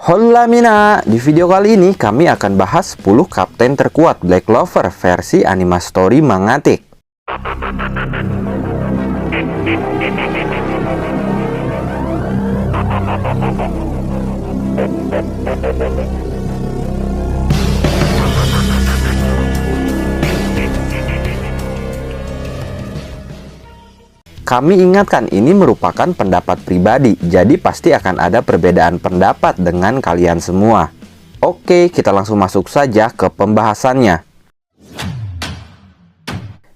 Hola Mina, di video kali ini kami akan bahas 10 kapten terkuat Black Clover versi Anima Story Mangatik. Kami ingatkan ini merupakan pendapat pribadi, jadi pasti akan ada perbedaan pendapat dengan kalian semua. Oke, kita langsung masuk saja ke pembahasannya.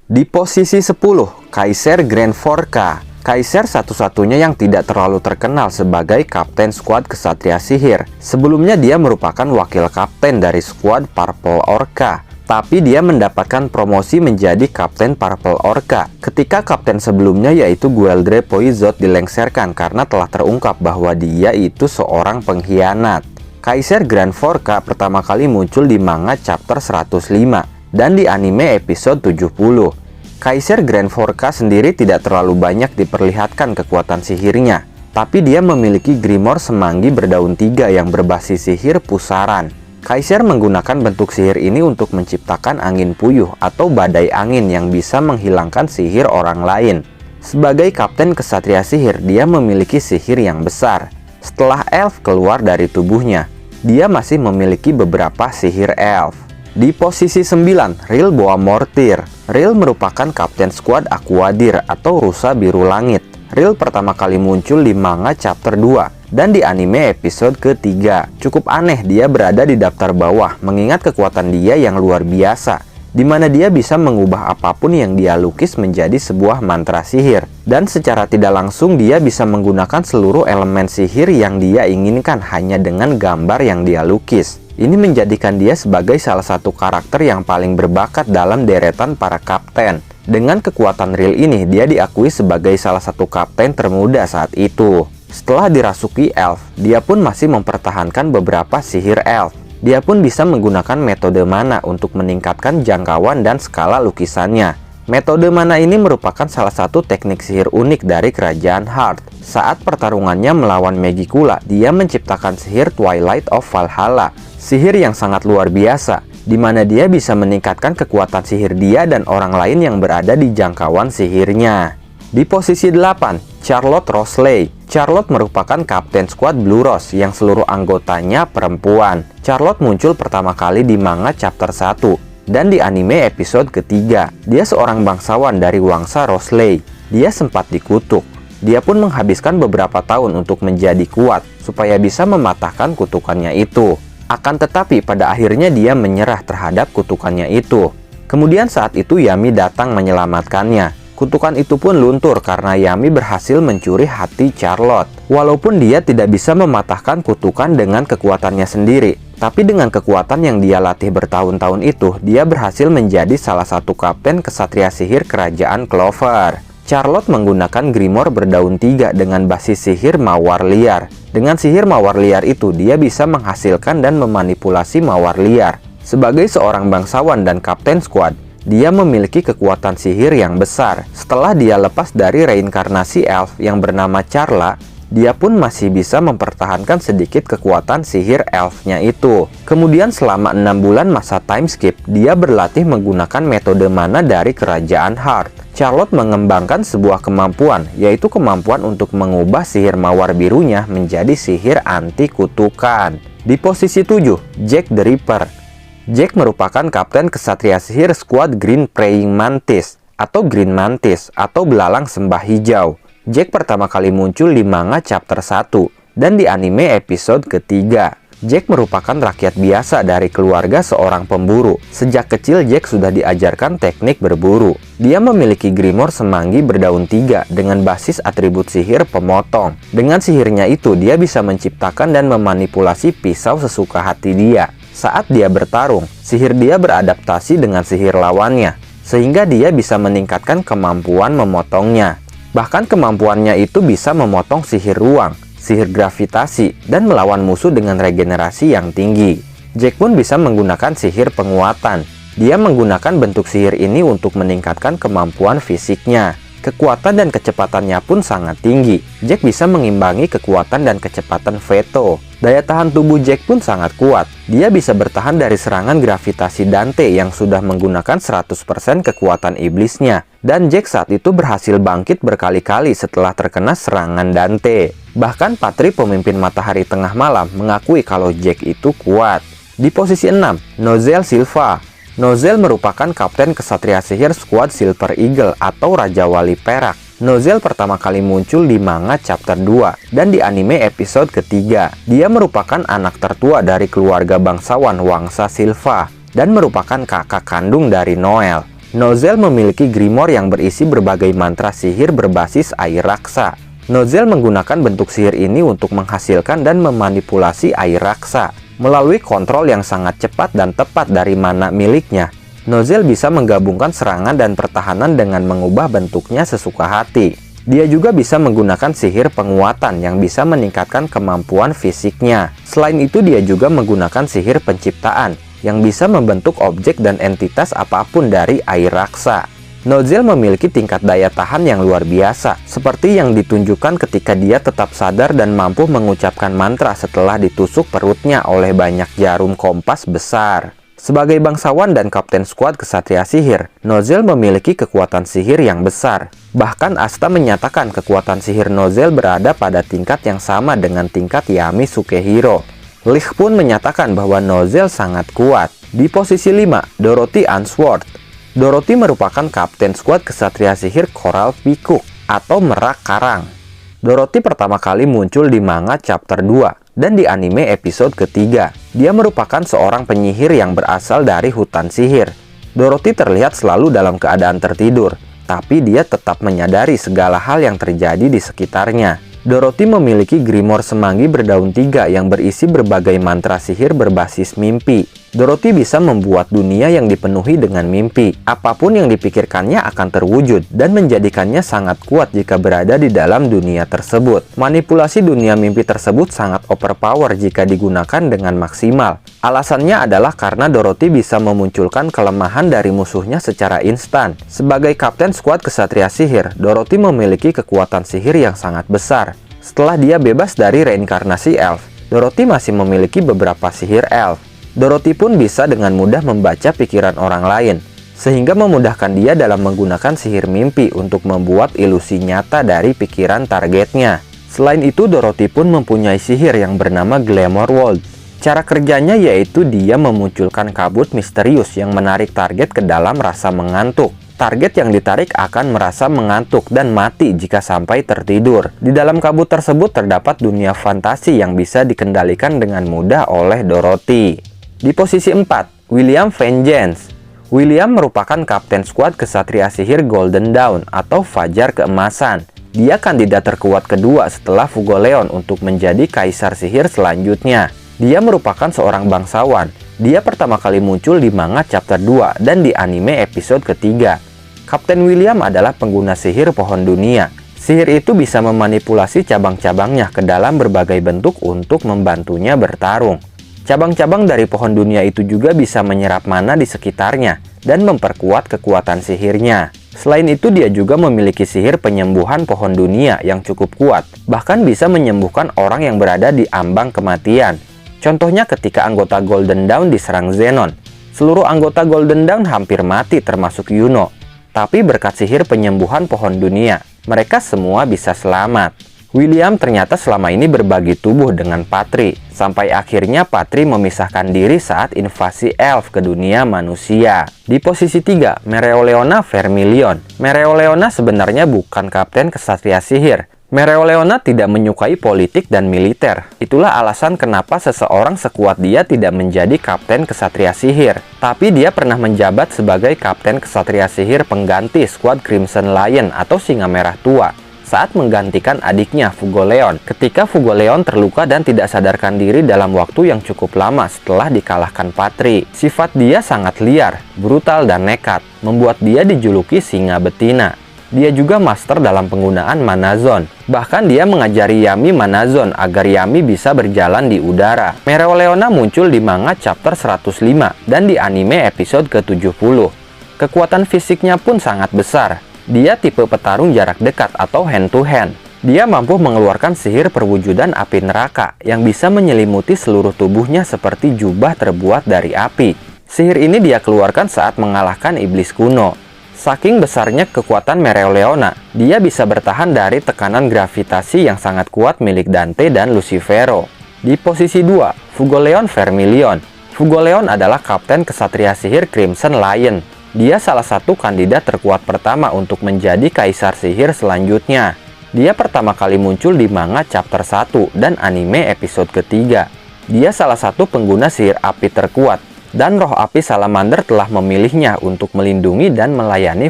Di posisi 10, Kaiser Grand Forca. Kaiser satu-satunya yang tidak terlalu terkenal sebagai kapten skuad Ksatria Sihir. Sebelumnya dia merupakan wakil kapten dari skuad Purple Orca. Tapi dia mendapatkan promosi menjadi Kapten Purple Orca ketika kapten sebelumnya yaitu Gweldre Poizot dilengserkan karena telah terungkap bahwa dia itu seorang pengkhianat. Kaiser Grand Forca pertama kali muncul di manga chapter 105 dan di anime episode 70. Kaiser Grand Forca sendiri tidak terlalu banyak diperlihatkan kekuatan sihirnya, tapi dia memiliki Grimoire Semanggi berdaun 3 yang berbasis sihir pusaran. Kaiser menggunakan bentuk sihir ini untuk menciptakan angin puyuh atau badai angin yang bisa menghilangkan sihir orang lain. Sebagai kapten Ksatria Sihir, dia memiliki sihir yang besar. Setelah elf keluar dari tubuhnya, dia masih memiliki beberapa sihir elf. Di posisi 9, Ril Boa Mortir. Ril merupakan kapten skuad Aquadir atau Rusa Biru Langit. Ril pertama kali muncul di manga chapter 2 dan di anime episode ketiga. Cukup aneh dia berada di daftar bawah mengingat kekuatan dia yang luar biasa, di mana dia bisa mengubah apapun yang dia lukis menjadi sebuah mantra sihir. Dan secara tidak langsung dia bisa menggunakan seluruh elemen sihir yang dia inginkan hanya dengan gambar yang dia lukis. Ini menjadikan dia sebagai salah satu karakter yang paling berbakat dalam deretan para kapten. Dengan kekuatan Ril ini, dia diakui sebagai salah satu kapten termuda saat itu. Setelah dirasuki elf, dia pun masih mempertahankan beberapa sihir elf. Dia pun bisa menggunakan metode mana untuk meningkatkan jangkauan dan skala lukisannya. Metode mana ini merupakan salah satu teknik sihir unik dari kerajaan Heart. Saat pertarungannya melawan Magicula, dia menciptakan sihir Twilight of Valhalla. Sihir yang sangat luar biasa, di mana dia bisa meningkatkan kekuatan sihir dia dan orang lain yang berada di jangkauan sihirnya. Di posisi 8, Charlotte Rosley. Charlotte merupakan kapten skuad Blue Rose yang seluruh anggotanya perempuan. Charlotte muncul pertama kali di manga chapter 1 dan di anime episode ketiga. Dia seorang bangsawan dari Wangsa Rosley. Dia sempat dikutuk. Dia pun menghabiskan beberapa tahun untuk menjadi kuat supaya bisa mematahkan kutukannya itu. Akan tetapi pada akhirnya dia menyerah terhadap kutukannya itu. Kemudian saat itu Yami datang menyelamatkannya. Kutukan itu pun luntur karena Yami berhasil mencuri hati Charlotte. Walaupun dia tidak bisa mematahkan kutukan dengan kekuatannya sendiri, tapi dengan kekuatan yang dia latih bertahun-tahun itu, dia berhasil menjadi salah satu kapten Ksatria Sihir Kerajaan Clover. Charlotte menggunakan Grimoire berdaun 3 dengan basis sihir mawar liar. Dengan sihir mawar liar itu, dia bisa menghasilkan dan memanipulasi mawar liar. Sebagai seorang bangsawan dan kapten skuad, dia memiliki kekuatan sihir yang besar. Setelah dia lepas dari reinkarnasi elf yang bernama Charla, dia pun masih bisa mempertahankan sedikit kekuatan sihir elfnya itu. Kemudian selama 6 bulan masa time skip, dia berlatih menggunakan metode mana dari kerajaan Heart. Charlotte mengembangkan sebuah kemampuan, yaitu kemampuan untuk mengubah sihir mawar birunya menjadi sihir anti kutukan. Di posisi 7, Jack the Ripper. Jack merupakan kapten Ksatria Sihir skuad Green Praying Mantis atau Green Mantis atau belalang sembah hijau. Jack pertama kali muncul di manga chapter 1 dan di anime episode ketiga. Jack merupakan rakyat biasa dari keluarga seorang pemburu. Sejak kecil Jack sudah diajarkan teknik berburu. Dia memiliki Grimoire Semanggi berdaun 3 dengan basis atribut sihir pemotong. Dengan sihirnya itu dia bisa menciptakan dan memanipulasi pisau sesuka hati dia. Saat dia bertarung, sihir dia beradaptasi dengan sihir lawannya, sehingga dia bisa meningkatkan kemampuan memotongnya. Bahkan kemampuannya itu bisa memotong sihir ruang, sihir gravitasi, dan melawan musuh dengan regenerasi yang tinggi. Jack pun bisa menggunakan sihir penguatan. Dia menggunakan bentuk sihir ini untuk meningkatkan kemampuan fisiknya. Kekuatan dan kecepatannya pun sangat tinggi. Jack bisa mengimbangi kekuatan dan kecepatan Veto. Daya tahan tubuh Jack pun sangat kuat. Dia bisa bertahan dari serangan gravitasi Dante yang sudah menggunakan 100% kekuatan iblisnya. Dan Jack saat itu berhasil bangkit berkali-kali setelah terkena serangan Dante. Bahkan Patri, pemimpin Matahari Tengah Malam, mengakui kalau Jack itu kuat. Di posisi 6, Nozel Silva. Nozel merupakan kapten kesatria sihir skuad Silver Eagle atau Raja Wali Perak. Nozel pertama kali muncul di manga chapter 2 dan di anime episode ketiga. Dia merupakan anak tertua dari keluarga bangsawan Wangsa Silva dan merupakan kakak kandung dari Noel. Nozel memiliki grimoire yang berisi berbagai mantra sihir berbasis air raksa. Nozel menggunakan bentuk sihir ini untuk menghasilkan dan memanipulasi air raksa. Melalui kontrol yang sangat cepat dan tepat dari mana miliknya, Nozel bisa menggabungkan serangan dan pertahanan dengan mengubah bentuknya sesuka hati. Dia juga bisa menggunakan sihir penguatan yang bisa meningkatkan kemampuan fisiknya. Selain itu, dia juga menggunakan sihir penciptaan yang bisa membentuk objek dan entitas apapun dari air raksa. Nozel memiliki tingkat daya tahan yang luar biasa, seperti yang ditunjukkan ketika dia tetap sadar dan mampu mengucapkan mantra setelah ditusuk perutnya oleh banyak jarum kompas besar. Sebagai bangsawan dan kapten skuad kesatria sihir, Nozel memiliki kekuatan sihir yang besar. Bahkan Asta menyatakan kekuatan sihir Nozel berada pada tingkat yang sama dengan tingkat Yami Sukehiro. Lich pun menyatakan bahwa Nozel sangat kuat. Di posisi 5, Dorothy Unsworth. Dorothy merupakan kapten skuad kesatria sihir Coral Peacock atau Merak Karang. Dorothy pertama kali muncul di manga chapter 2 dan di anime episode ketiga. Dia merupakan seorang penyihir yang berasal dari hutan sihir. Dorothy terlihat selalu dalam keadaan tertidur, tapi dia tetap menyadari segala hal yang terjadi di sekitarnya. Dorothy memiliki grimoire semanggi berdaun 3 yang berisi berbagai mantra sihir berbasis mimpi. Dorothy bisa membuat dunia yang dipenuhi dengan mimpi. Apapun yang dipikirkannya akan terwujud dan menjadikannya sangat kuat jika berada di dalam dunia tersebut. Manipulasi dunia mimpi tersebut sangat overpower jika digunakan dengan maksimal. Alasannya adalah karena Dorothy bisa memunculkan kelemahan dari musuhnya secara instan. Sebagai kapten skuad kesatria sihir, Dorothy memiliki kekuatan sihir yang sangat besar. Setelah dia bebas dari reinkarnasi elf, Dorothy masih memiliki beberapa sihir elf. Dorothy pun bisa dengan mudah membaca pikiran orang lain, sehingga memudahkan dia dalam menggunakan sihir mimpi untuk membuat ilusi nyata dari pikiran targetnya. Selain itu, Dorothy pun mempunyai sihir yang bernama Glamour World. Cara kerjanya yaitu dia memunculkan kabut misterius yang menarik target ke dalam rasa mengantuk. Target yang ditarik akan merasa mengantuk dan mati jika sampai tertidur. Di dalam kabut tersebut terdapat dunia fantasi yang bisa dikendalikan dengan mudah oleh Dorothy. Di posisi 4, William Vengeance. William merupakan kapten skuad kesatria sihir Golden Dawn atau Fajar Keemasan. Dia kandidat terkuat kedua setelah Fugoleon untuk menjadi kaisar sihir selanjutnya. Dia merupakan seorang bangsawan. Dia pertama kali muncul di manga chapter 2 dan di anime episode ketiga. Kapten William adalah pengguna sihir pohon dunia. Sihir itu bisa memanipulasi cabang-cabangnya ke dalam berbagai bentuk untuk membantunya bertarung. Cabang-cabang dari pohon dunia itu juga bisa menyerap mana di sekitarnya dan memperkuat kekuatan sihirnya. Selain itu, dia juga memiliki sihir penyembuhan pohon dunia yang cukup kuat, bahkan bisa menyembuhkan orang yang berada di ambang kematian. Contohnya ketika anggota Golden Dawn diserang Zenon. Seluruh anggota Golden Dawn hampir mati termasuk Yuno. Tapi berkat sihir penyembuhan pohon dunia, mereka semua bisa selamat. William ternyata selama ini berbagi tubuh dengan Patri, sampai akhirnya Patri memisahkan diri saat invasi elf ke dunia manusia. Di posisi 3, Mereoleona Vermilion. Mereoleona sebenarnya bukan kapten kesatria sihir. Mereoleona tidak menyukai politik dan militer. Itulah alasan kenapa seseorang sekuat dia tidak menjadi kapten kesatria sihir. Tapi dia pernah menjabat sebagai kapten kesatria sihir pengganti skuad Crimson Lion atau Singa Merah Tua saat menggantikan adiknya Fugoleon ketika Fugoleon terluka dan tidak sadarkan diri dalam waktu yang cukup lama setelah dikalahkan Patri. Sifat dia sangat liar, brutal dan nekat, membuat dia dijuluki singa betina. Dia juga master dalam penggunaan Mana Zone. Bahkan dia mengajari Yami Mana Zone agar Yami bisa berjalan di udara. Mereoleona muncul di manga chapter 105 dan di anime episode ke-70. Kekuatan fisiknya pun sangat besar. Dia tipe petarung jarak dekat atau hand to hand. Dia mampu mengeluarkan sihir perwujudan api neraka yang bisa menyelimuti seluruh tubuhnya seperti jubah terbuat dari api. Sihir ini dia keluarkan saat mengalahkan iblis kuno. Saking besarnya kekuatan Mereoleona, dia bisa bertahan dari tekanan gravitasi yang sangat kuat milik Dante dan Lucifero. Di posisi 2, Fugoleon Vermilion. Fugoleon adalah kapten kesatria sihir Crimson Lion. Dia salah satu kandidat terkuat pertama untuk menjadi kaisar sihir selanjutnya. Dia pertama kali muncul di manga chapter 1 dan anime episode ketiga. Dia salah satu pengguna sihir api terkuat, dan roh api salamander telah memilihnya untuk melindungi dan melayani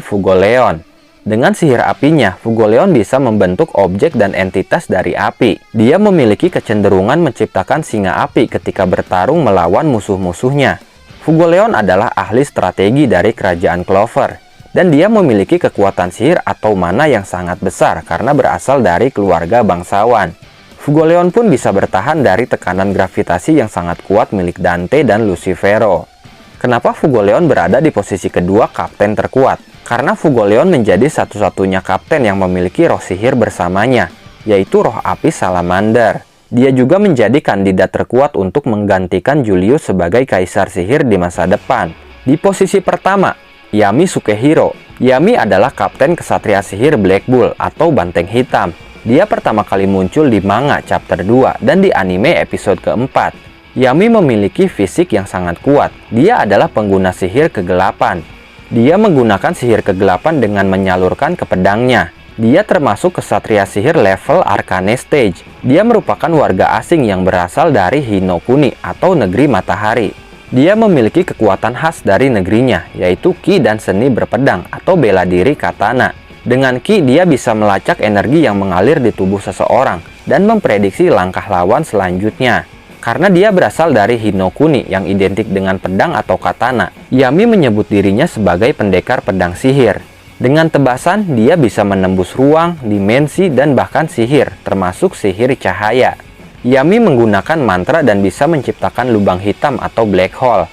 Fugoleon. Dengan sihir apinya, Fugoleon bisa membentuk objek dan entitas dari api. Dia memiliki kecenderungan menciptakan singa api ketika bertarung melawan musuh-musuhnya. Fugoleon adalah ahli strategi dari kerajaan Clover, dan dia memiliki kekuatan sihir atau mana yang sangat besar karena berasal dari keluarga bangsawan. Fugoleon pun bisa bertahan dari tekanan gravitasi yang sangat kuat milik Dante dan Lucifero. Kenapa Fugoleon berada di posisi kedua kapten terkuat? Karena Fugoleon menjadi satu-satunya kapten yang memiliki roh sihir bersamanya, yaitu roh api salamander. Dia juga menjadi kandidat terkuat untuk menggantikan Julius sebagai kaisar sihir di masa depan. Di posisi pertama, Yami Sukehiro. Yami adalah kapten kesatria sihir Black Bull atau Banteng Hitam. Dia pertama kali muncul di manga chapter 2 dan di anime episode keempat. Yami memiliki fisik yang sangat kuat. Dia adalah pengguna sihir kegelapan. Dia menggunakan sihir kegelapan dengan menyalurkan ke pedangnya. Dia termasuk kesatria sihir level Arcane Stage. Dia merupakan warga asing yang berasal dari Hinokuni atau negeri matahari. Dia memiliki kekuatan khas dari negerinya, yaitu ki dan seni berpedang atau bela diri katana. Dengan ki, dia bisa melacak energi yang mengalir di tubuh seseorang dan memprediksi langkah lawan selanjutnya. Karena dia berasal dari Hinokuni yang identik dengan pedang atau katana, Yami menyebut dirinya sebagai pendekar pedang sihir. Dengan tebasan, dia bisa menembus ruang, dimensi, dan bahkan sihir, termasuk sihir cahaya. Yami menggunakan mantra dan bisa menciptakan lubang hitam atau black hole.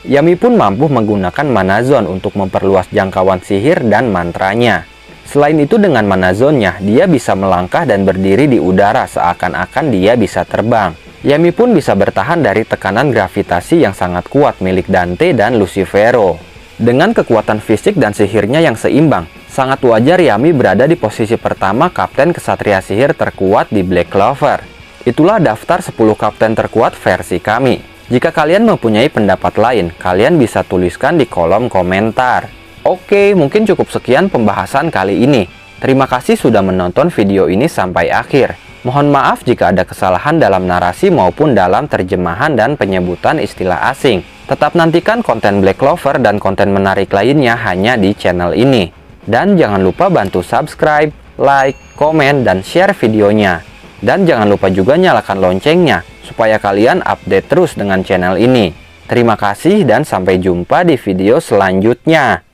Yami pun mampu menggunakan mana zone untuk memperluas jangkauan sihir dan mantranya. Selain itu, dengan mana zone-nya, dia bisa melangkah dan berdiri di udara seakan-akan dia bisa terbang. Yami pun bisa bertahan dari tekanan gravitasi yang sangat kuat milik Dante dan Lucifero. Dengan kekuatan fisik dan sihirnya yang seimbang, sangat wajar Yami berada di posisi pertama kapten kesatria sihir terkuat di Black Clover. Itulah daftar 10 kapten terkuat versi kami. Jika kalian mempunyai pendapat lain, kalian bisa tuliskan di kolom komentar. Oke, mungkin cukup sekian pembahasan kali ini. Terima kasih sudah menonton video ini sampai akhir. Mohon maaf jika ada kesalahan dalam narasi maupun dalam terjemahan dan penyebutan istilah asing. Tetap nantikan konten Black Clover dan konten menarik lainnya hanya di channel ini. Dan jangan lupa bantu subscribe, like, komen, dan share videonya. Dan jangan lupa juga nyalakan loncengnya, supaya kalian update terus dengan channel ini. Terima kasih dan sampai jumpa di video selanjutnya.